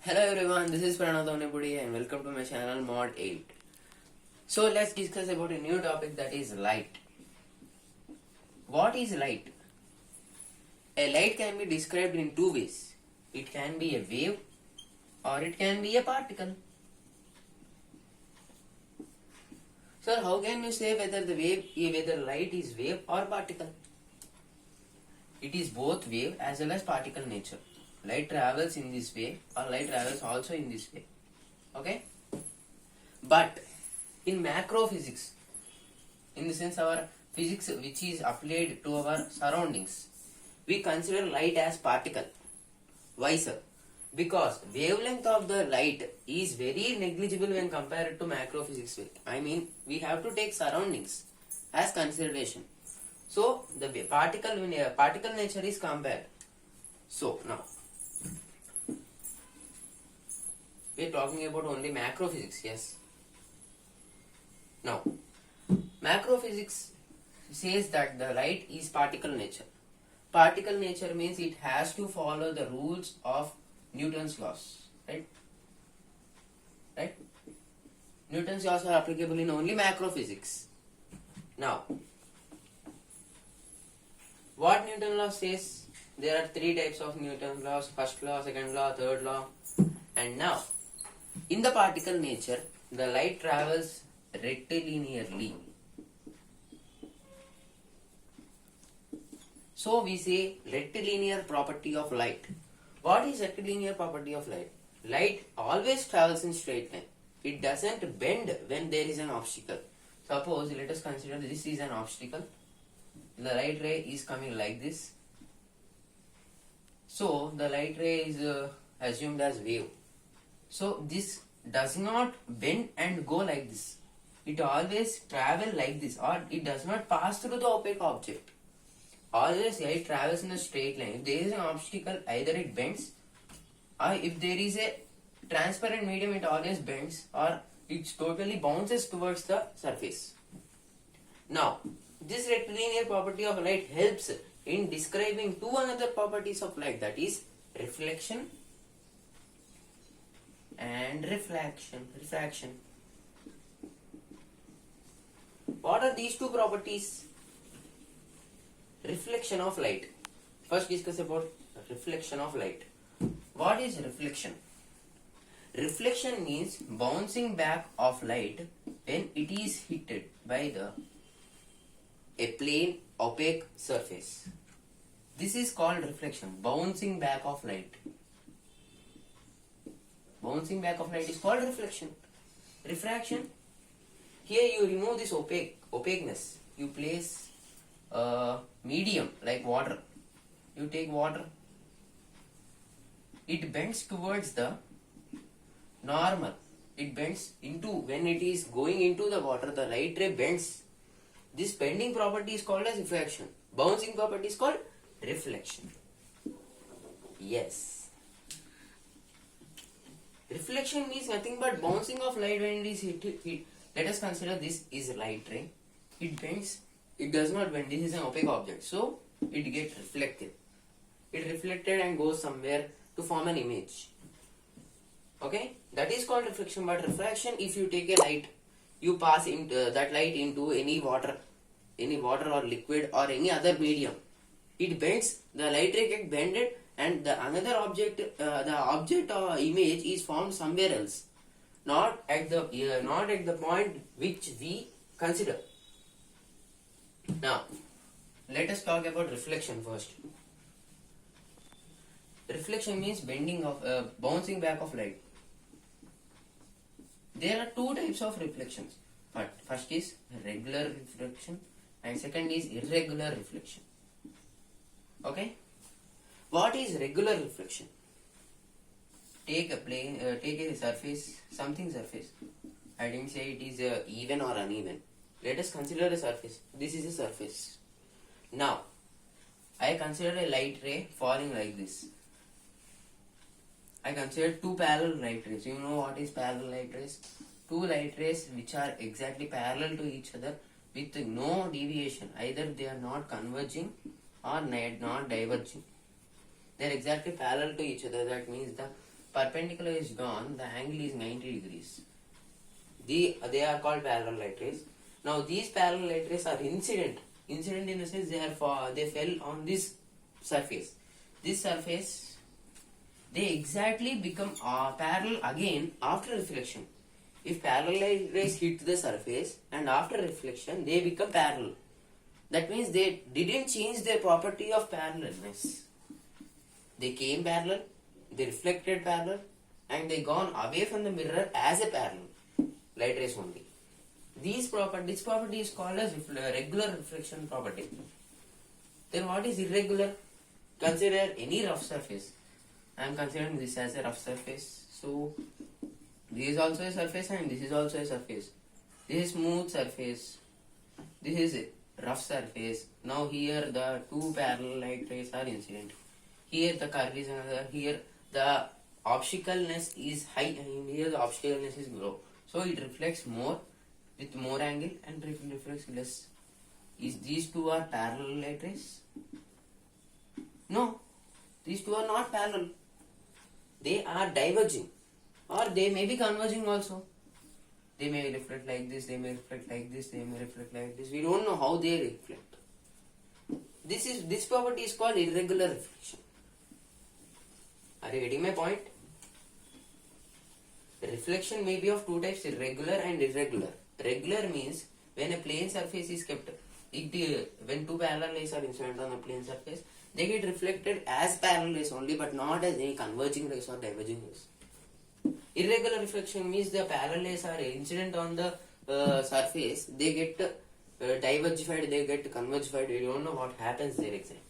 Hello everyone, this is Pranav Donepudi and welcome to my channel Mod 8. So let's discuss about a new topic, that is light. What is light? A light can be described in two ways. It can be a wave or it can be a particle. Sir, how can you say whether light is wave or particle? It is both wave as well as particle nature. Light travels in this way or light travels also in this way. Okay? But in macro physics, in the sense our physics which is applied to our surroundings, we consider light as particle. Why, sir? Because wavelength of the light is very negligible when compared to macro physics. I mean, we have to take surroundings as consideration. So the particle nature is compared. So now we are talking about only macro physics. Yes. Now macro physics says that the light is particle nature. Particle nature means it has to follow the rules of Newton's laws, right? Right? Newton's laws are applicable in only macro physics. Now, what Newton law says? There are three types of Newton laws: first law, second law, third law. And now, in the particle nature, the light travels rectilinearly. So we say rectilinear property of light. What is rectilinear property of light? Light always travels in straight line. It doesn't bend when there is an obstacle. Suppose, let us consider this is an obstacle. The light ray is coming like this. So the light ray is assumed as wave. So this does not bend and go like this. It always travel like this, or it does not pass through the opaque object. Always light travels in a straight line. If there is an obstacle, either it bends, or if there is a transparent medium, it always bends, or it totally bounces towards the surface. Now, this rectilinear property of light helps in describing two another properties of light, that is reflection and refraction. What are these two properties? Reflection of light. First discuss about reflection of light. What is reflection? Reflection means bouncing back of light when it is hit by a plane opaque surface. This is called reflection, bouncing back of light. Bouncing back of light is called reflection. Refraction, here you remove this opaqueness. You place medium like water. You take water, it bends towards the normal. It bends into, when it is going into the water, the light ray bends. This bending property is called as refraction. Bouncing property is called reflection. Yes. Reflection means nothing but bouncing of light when it is hit. Let us consider this is a light ray. It bends. It does not bend. This is an opaque object. So, it gets reflected. It reflected and goes somewhere to form an image. Okay? That is called reflection. But refraction, if you take a light, you pass that light into any water or liquid or any other medium. It bends, the light ray gets bended, and the another object, the object or image is formed somewhere else. Not at the point which we consider. Now, let us talk about reflection first. Reflection means bouncing back of light. There are two types of reflections. But first is regular reflection and second is irregular reflection. Okay? What is regular reflection? Take a plane, take a surface, something surface. I didn't say it is even or uneven. Let us consider a surface. This is a surface. Now, I consider a light ray falling like this. I consider two parallel light rays. You know what is parallel light rays? Two light rays which are exactly parallel to each other with no deviation. Either they are not converging or not diverging. They are exactly parallel to each other. That means the perpendicular is gone, the angle is 90 degrees. They are called parallel light rays. Now these parallel light rays are incident. Incident in the sense they fell on this surface. This surface, they exactly become parallel again after reflection. If parallel light rays hit the surface and after reflection they become parallel, that means they didn't change their property of parallelness. They came parallel, they reflected parallel, and they gone away from the mirror as a parallel light rays only. This property is called as regular reflection property. Then what is irregular? Consider any rough surface. I am considering this as a rough surface. So this is also a surface and this is also a surface. This is smooth surface. This is a rough surface. Now here the two parallel light rays are incident. Here the curve is another. Here the obstacleness is high and here the obstacleness is low. So it reflects more with more angle and reflects less. Is these two are parallel light rays? No, these two are not parallel. They are diverging, or they may be converging also. They may reflect like this, they may reflect like this, they may reflect like this. We don't know how they reflect. This property is called irregular reflection. Are you getting my point? Reflection may be of two types, irregular and irregular. Regular means when a plane surface is kept, when two parallel rays are incident on a plane surface, they get reflected as parallel rays only, but not as any converging rays or diverging rays. Irregular reflection means the parallel rays are incident on the surface, they get divergified, they get convergified, we don't know what happens there exactly.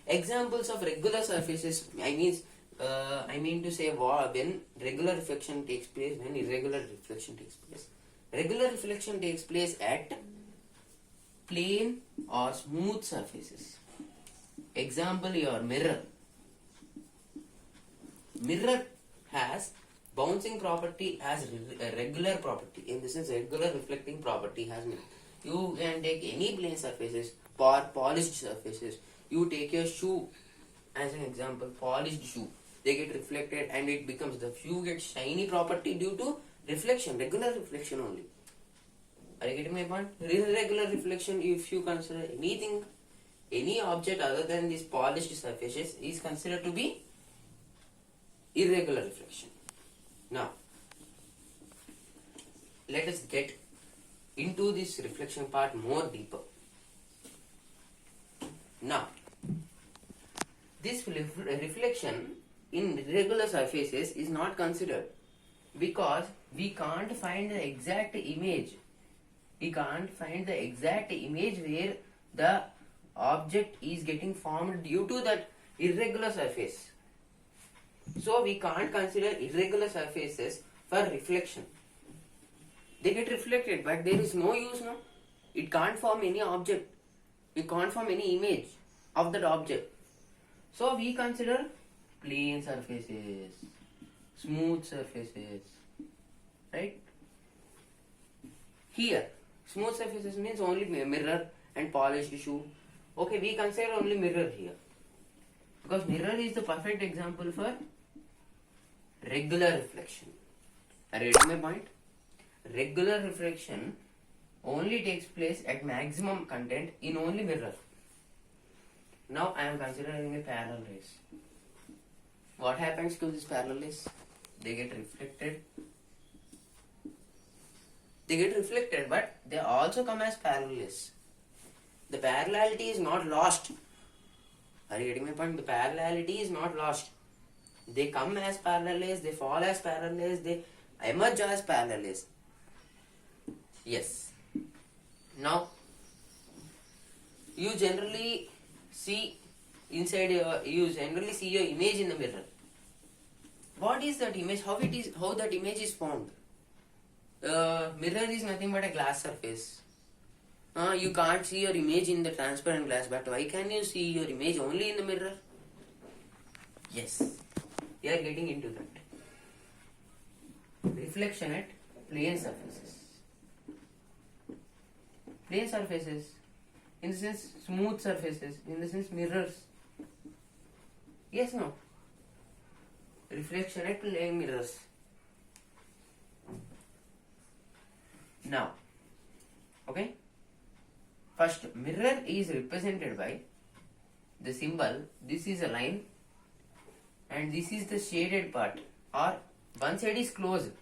Examples of regular surfaces, I mean to say when regular reflection takes place, when irregular reflection takes place. Regular reflection takes place at plane or smooth surfaces. Example, your mirror. Mirror has bouncing property as a regular property. In this sense, regular reflecting property has mirror. You can take any plane surfaces or polished surfaces. You take your shoe as an example, polished shoe. They get reflected and it becomes, the shoe gets shiny property due to reflection, regular reflection only. Are you getting my point? Irregular reflection, if you consider anything, any object other than these polished surfaces is considered to be irregular reflection. Now, let us get into this reflection part more deeper. Now, this reflection in irregular surfaces is not considered because we can't find the exact image. We can't find the exact image where the object is getting formed due to that irregular surface. So we can't consider irregular surfaces for reflection. They get reflected, but there is no use now. It can't form any object. You can't form any image of that object. So we consider plane surfaces, smooth surfaces, right? Here, smooth surfaces means only mirror and polished shoe. Okay, we consider only mirror here. Because mirror is the perfect example for regular reflection. Are you getting my point? Regular reflection only takes place at maximum content in only mirror. Now I am considering a parallel rays. What happens to this parallel rays? They get reflected. They get reflected, but they also come as parallel rays. The parallelity is not lost. Are you getting my point? The parallelity is not lost. They come as parallel rays, they fall as parallel rays, they emerge as parallel rays. Yes. Now, you generally see you generally see your image in the mirror. What is that image? How that image is formed? Mirror is nothing but a glass surface. You can't see your image in the transparent glass, but why can you see your image only in the mirror? Yes, we are getting into that. Reflection at plane surfaces. Plane surfaces, in the sense smooth surfaces, in the sense mirrors. Yes, no. reflection at plane mirrors. Now, okay, first mirror is represented by the symbol. This is a line and this is the shaded part, or one side is closed,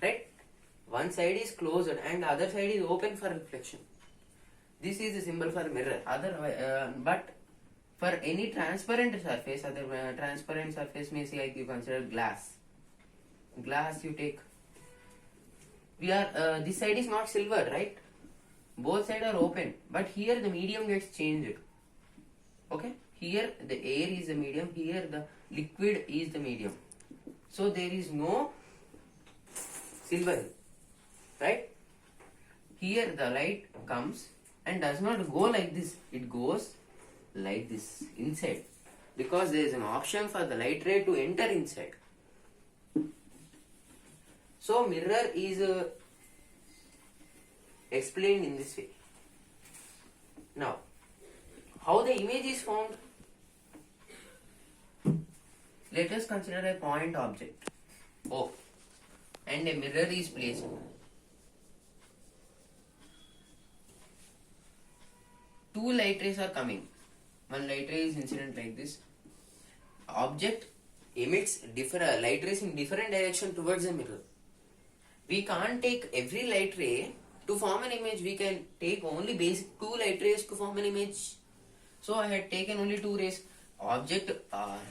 right? One side is closed and the other side is open for reflection. This is the symbol for mirror. But for any transparent surface, transparent surface means like you consider glass. Glass you take. This side is not silver, right? Both sides are open, but here the medium gets changed. Okay, here the air is the medium, here the liquid is the medium. So there is no silver, right? Here the light comes and does not go like this, it goes like this inside, because there is an option for the light ray to enter inside. So mirror is explained in this way. Now, how the image is formed? Let us consider a point object O and a mirror is placed. Two light rays are coming. One light ray is incident like this. Object emits different light rays in different direction towards the mirror. We can't take every light ray to form an image. We can take only basic two light rays to form an image. So I had taken only two rays. Object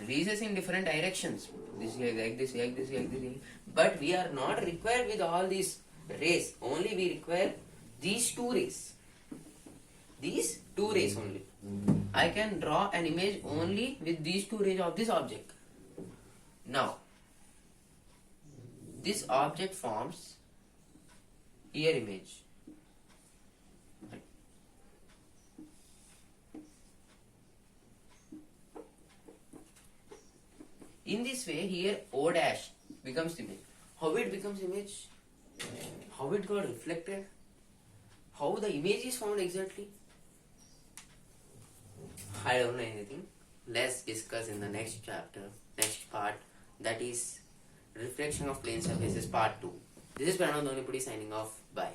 releases in different directions. This like this, like this, like this. But we are not required with all these rays. Only we require these two rays. These two rays only. I can draw an image only with these two rays of this object. Now, this object forms ear image. In this way, here O dash becomes image. How it becomes image? How it got reflected? How the image is found exactly? I don't know anything. Let's discuss in the next chapter, next part, that is reflection of plane surfaces part 2. This is Pranav Dhonipudi signing off. Bye.